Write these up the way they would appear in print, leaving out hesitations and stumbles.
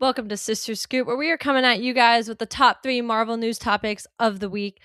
Welcome to Sister Scoop, where we are coming at you guys with the top 3 Marvel news topics of the week.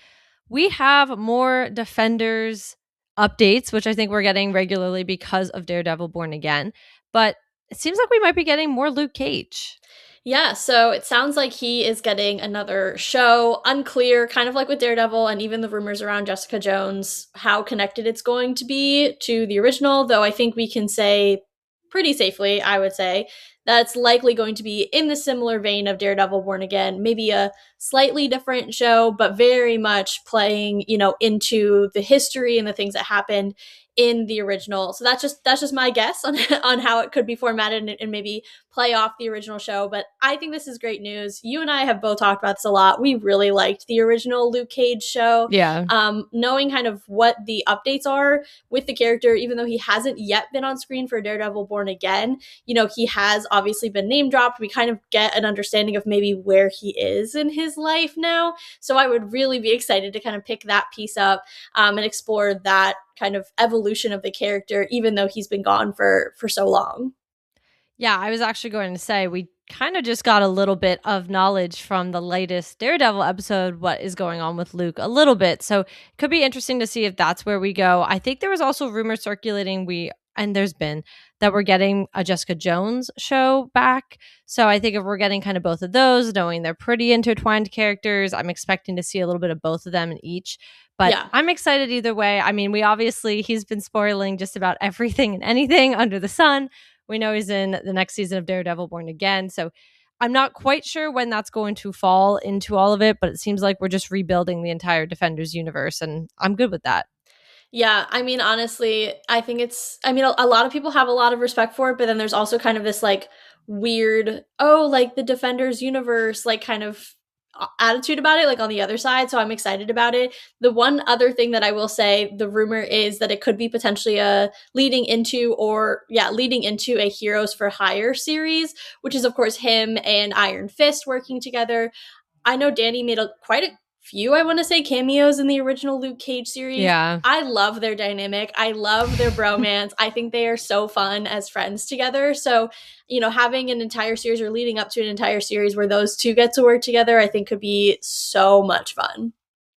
We have more Defenders updates, which I think we're getting regularly because of Daredevil Born Again. But it seems like we might be getting more Luke Cage. Yeah, so it sounds like he is getting another show. Unclear, kind of like with Daredevil and even the rumors around Jessica Jones, how connected it's going to be to the original, though I think we can say pretty safely, I would say, that's likely going to be in the similar vein of Daredevil Born Again, maybe a slightly different show, but very much playing, into the history and the things that happened in the original. So that's just my guess on on how it could be formatted and maybe play off the original show. But I think this is great news. You and I have both talked about this a lot. We really liked the original Luke Cage show. Yeah. Knowing kind of what the updates are with the character, even though he hasn't yet been on screen for Daredevil Born Again, he has obviously been name dropped. We kind of get an understanding of maybe where he is in his life now. So I would really be excited to kind of pick that piece up and explore that kind of evolution of the character, even though he's been gone for so long. Yeah, I was actually going to say we kind of just got a little bit of knowledge from the latest Daredevil episode, what is going on with Luke a little bit. So it could be interesting to see if that's where we go. I think there was also rumors circulating and there's been that we're getting a Jessica Jones show back. So I think if we're getting kind of both of those, knowing they're pretty intertwined characters, I'm expecting to see a little bit of both of them in each. But Yeah. I'm excited either way. I mean, he's been spoiling just about everything and anything under the sun. We know he's in the next season of Daredevil Born Again. So I'm not quite sure when that's going to fall into all of it, but it seems like we're just rebuilding the entire Defenders universe, and I'm good with that. Yeah, I mean, honestly, I think a lot of people have a lot of respect for it, but then there's also kind of this like weird, oh, like the Defenders universe, like kind of attitude about it, like on the other side. So I'm excited about it. The one other thing that I will say, the rumor is that it could be potentially leading into a Heroes for Hire series, which is, of course, him and Iron Fist working together. I know Danny made quite a few, I want to say, cameos in the original Luke Cage series. Yeah. I love their dynamic. I love their bromance. I think they are so fun as friends together. So, having an entire series or leading up to an entire series where those two get to work together, I think could be so much fun.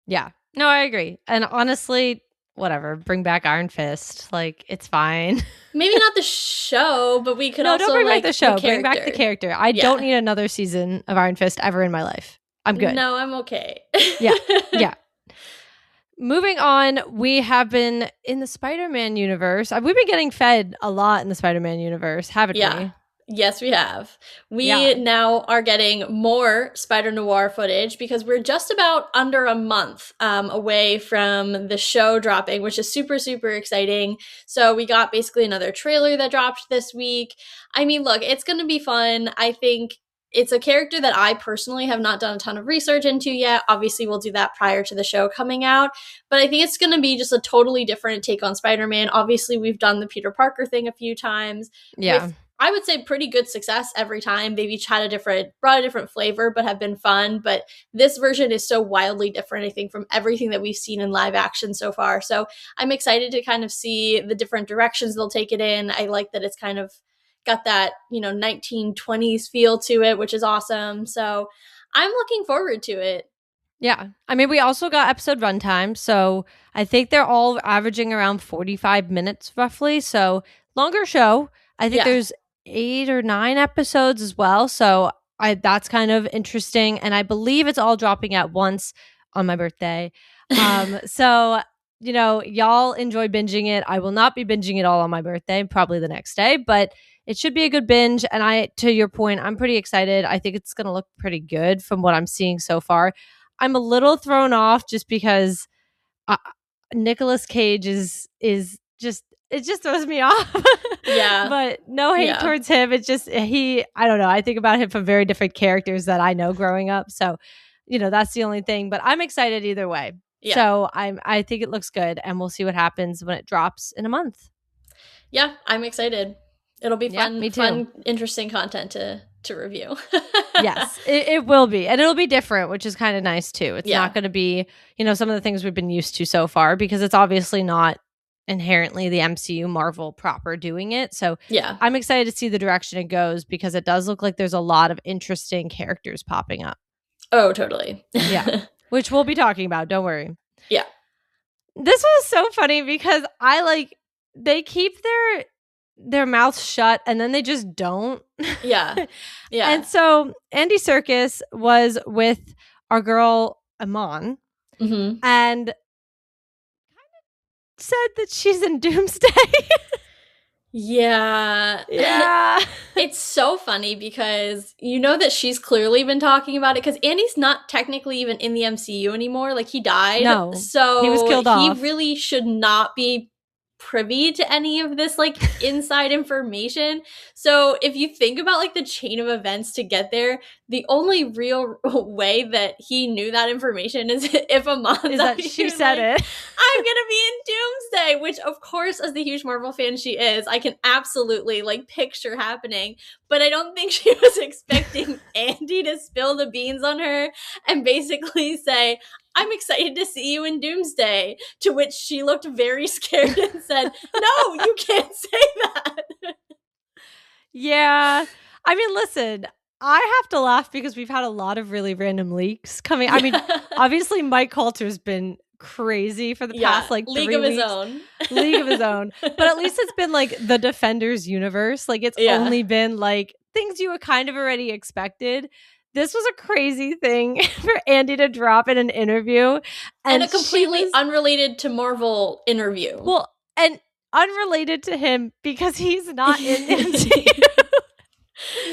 Yeah. No, I agree. And honestly, whatever, bring back Iron Fist. Like, it's fine. Maybe not the show, but we could No, also don't bring back like the show. Bring back the character. I don't need another season of Iron Fist ever in my life. I'm good. No, I'm okay. Yeah. Yeah. Moving on, we have been in the Spider-Man universe. We've been getting fed a lot in the Spider-Man universe, haven't we? Yes, we have. We now are getting more Spider-Noir footage because we're just about under a month away from the show dropping, which is super, super exciting. So we got basically another trailer that dropped this week. I mean, look, it's going to be fun. I think it's a character that I personally have not done a ton of research into yet. Obviously, we'll do that prior to the show coming out. But I think it's going to be just a totally different take on Spider-Man. Obviously, we've done the Peter Parker thing a few times. Yeah. With, I would say, pretty good success every time. They've each had brought a different flavor, but have been fun. But this version is so wildly different, I think, from everything that we've seen in live action so far. So I'm excited to kind of see the different directions they'll take it in. I like that it's kind of got that 1920s feel to it, which is awesome. So I'm looking forward to it. Yeah. I mean, we also got episode runtime, so I think they're all averaging around 45 minutes roughly, so longer show. I think there's 8 or 9 episodes as well, so that's kind of interesting, and I believe it's all dropping at once on my birthday. So y'all enjoy binging it. I will not be binging it all on my birthday, probably the next day, but it should be a good binge. And to your point, I'm pretty excited. I think it's going to look pretty good from what I'm seeing so far. I'm a little thrown off just because Nicolas Cage is just, it just throws me off. Yeah. But no hate towards him. It's just, I don't know. I think about him from very different characters that I know growing up. So, that's the only thing, but I'm excited either way. Yeah. So I think it looks good, and we'll see what happens when it drops in a month. Yeah, I'm excited. It'll be fun, me too. Fun, interesting content to review. Yes, it will be. And it'll be different, which is kind of nice too. It's not going to be, some of the things we've been used to so far, because it's obviously not inherently the MCU Marvel proper doing it. So yeah, I'm excited to see the direction it goes because it does look like there's a lot of interesting characters popping up. oh totally. Yeah, which we'll be talking about. Don't worry. Yeah. This was so funny because they keep their mouths shut and then they just don't. Yeah. Yeah. And so Andy Serkis was with our girl Iman and said that she's in Doomsday. Yeah. Yeah. It's so funny because you know that she's clearly been talking about it because Andy's not technically even in the MCU anymore. Like, he died. No. So he was killed off. He really should not be privy to any of this like inside information. So if you think about like the chain of events to get there, the only real way that he knew that information is if Aman's that she said it. I'm gonna be in Doomsday, which of course, as the huge Marvel fan she is, I can absolutely like picture happening. But I don't think she was expecting Andy to spill the beans on her and basically say, I'm excited to see you in Doomsday. To which she looked very scared and said, no, you can't say that. Yeah. I mean, listen, I have to laugh because we've had a lot of really random leaks coming. I mean, obviously Mike Coulter's been crazy for the past like 3 League of weeks. His Own. League of his own. But at least it's been like the Defenders universe. Like, it's only been like things you kind of already expected. This was a crazy thing for Andy to drop in an interview. And a completely unrelated to Marvel interview. Well, and unrelated to him because he's not in the MCU.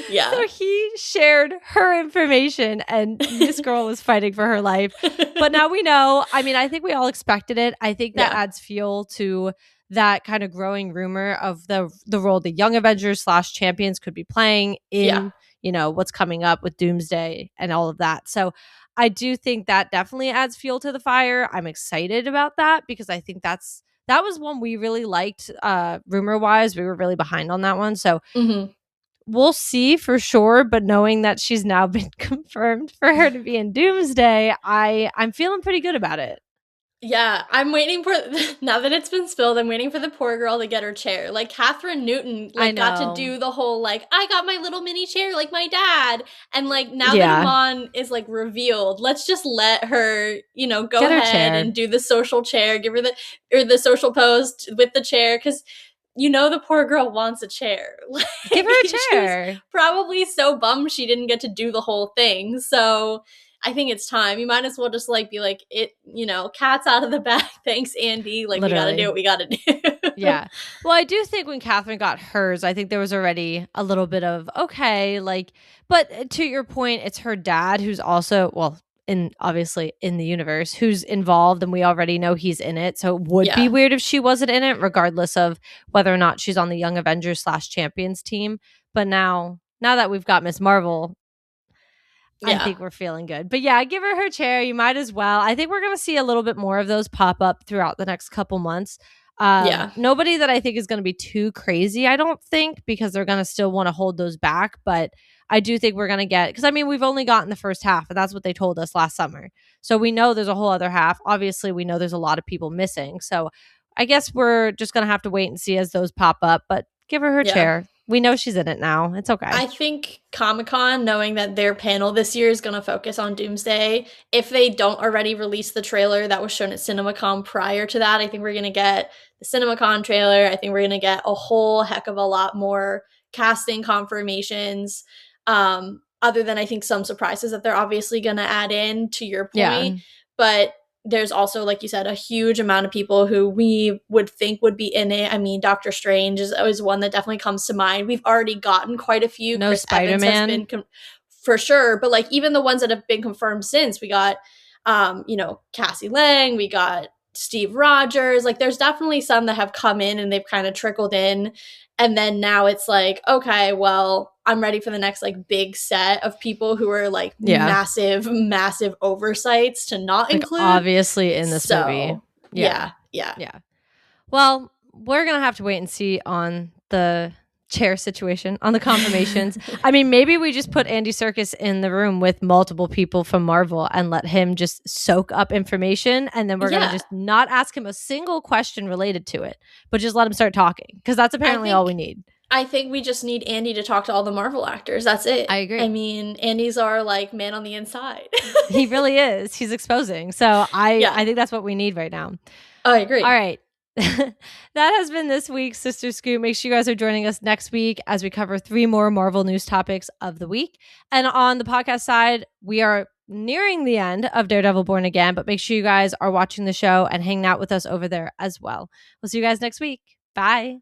Yeah. So he shared her information and this girl was fighting for her life. But now we know. I mean, I think we all expected it. I think that adds fuel to that kind of growing rumor of the role the Young Avengers / Champions could be playing in, you know, what's coming up with Doomsday and all of that. So I do think that definitely adds fuel to the fire. I'm excited about that because I think that was one we really liked rumor wise. We were really behind on that one. So we'll see for sure, but knowing that she's now been confirmed for her to be in Doomsday, I'm feeling pretty good about it. Yeah, I'm waiting for, now that it's been spilled, I'm waiting for the poor girl to get her chair. Like, Catherine Newton got to do the whole, like, I got my little mini chair like my dad. And, like, now that Iman is, like, revealed, let's just let her, you know, go ahead and do the social chair, give her the social pose with the chair, because you know the poor girl wants a chair. Like, give her a chair. She was probably so bummed she didn't get to do the whole thing. So I think it's time. You might as well just like be like, it, you know, cat's out of the bag. Thanks, Andy. Like, literally. We gotta do what we gotta do. Yeah. Well, I do think when Catherine got hers, I think there was already a little bit of, okay, like, but to your point, it's her dad who's also, well, obviously in the universe, who's involved, and we already know he's in it. So it would be weird if she wasn't in it, regardless of whether or not she's on the Young Avengers / Champions team. But now that we've got Miss Marvel, I think we're feeling good. But yeah, give her chair. You might as well. I think we're going to see a little bit more of those pop up throughout the next couple months. Nobody that I think is going to be too crazy, I don't think, because they're going to still want to hold those back. But I do think we're going to get, because I mean, we've only gotten the first half, and that's what they told us last summer. So we know there's a whole other half. Obviously, we know there's a lot of people missing. So I guess we're just going to have to wait and see as those pop up. But give her chair. We know she's in it now. It's okay. I think Comic-Con, knowing that their panel this year is going to focus on Doomsday, if they don't already release the trailer that was shown at CinemaCon prior to that, I think we're going to get the CinemaCon trailer. I think we're going to get a whole heck of a lot more casting confirmations, other than I think some surprises that they're obviously going to add in, to your point. Yeah. But there's also, like you said, a huge amount of people who we would think would be in it. I mean, Doctor Strange is always one that definitely comes to mind. We've already gotten quite a few. No, Chris Spider-Man. Evans has been for sure. But like even the ones that have been confirmed since, we got, you know, Cassie Lang, we got Steve Rogers. Like there's definitely some that have come in and they've kind of trickled in. And then now it's like, okay, well, I'm ready for the next like big set of people who are like massive oversights to not like include. Obviously in this movie. Yeah. Well, we're going to have to wait and see on the chair situation on the confirmations. I mean, maybe we just put Andy Serkis in the room with multiple people from Marvel and let him just soak up information, and then we're going to just not ask him a single question related to it, but just let him start talking, because that's apparently all we need. I think we just need Andy to talk to all the Marvel actors. That's it. I agree. I mean, Andy's our like man on the inside. He really is. He's exposing. So I think that's what we need right now. I agree. All right. That has been this week's Sister Scoop. Make sure you guys are joining us next week as we cover 3 more Marvel news topics of the week. And on the podcast side, we are nearing the end of Daredevil Born Again, but make sure you guys are watching the show and hanging out with us over there as well. We'll see you guys next week. Bye.